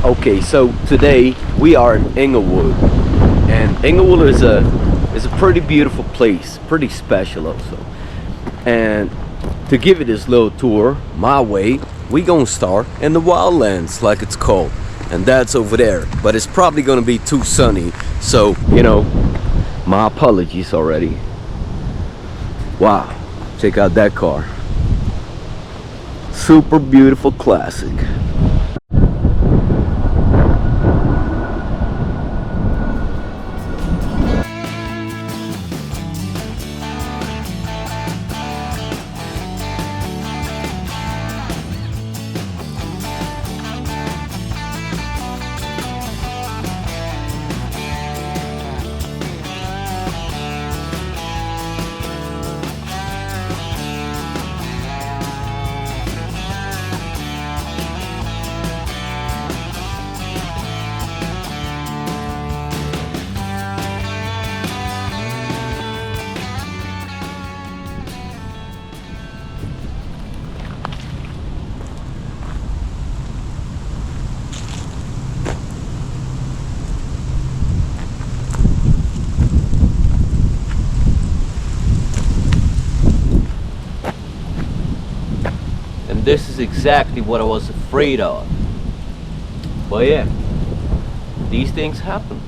Okay, so today we are in Inglewood, and Inglewood is a pretty beautiful place, pretty special also. And to give you this little tour my way, we gonna start in the wildlands, like it's called, and that's over there. But it's probably gonna be too sunny, so my apologies already. Wow, check out that car. Super beautiful classic. And this is exactly what I was afraid of. But yeah, these things happen.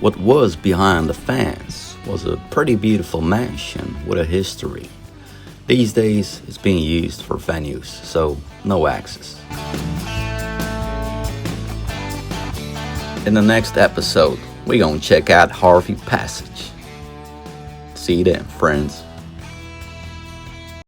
What was behind the fence was a pretty beautiful mansion with a history. These days it's being used for venues, so no access. In the next episode, we're gonna check out Harvey Passage. See you then, friends.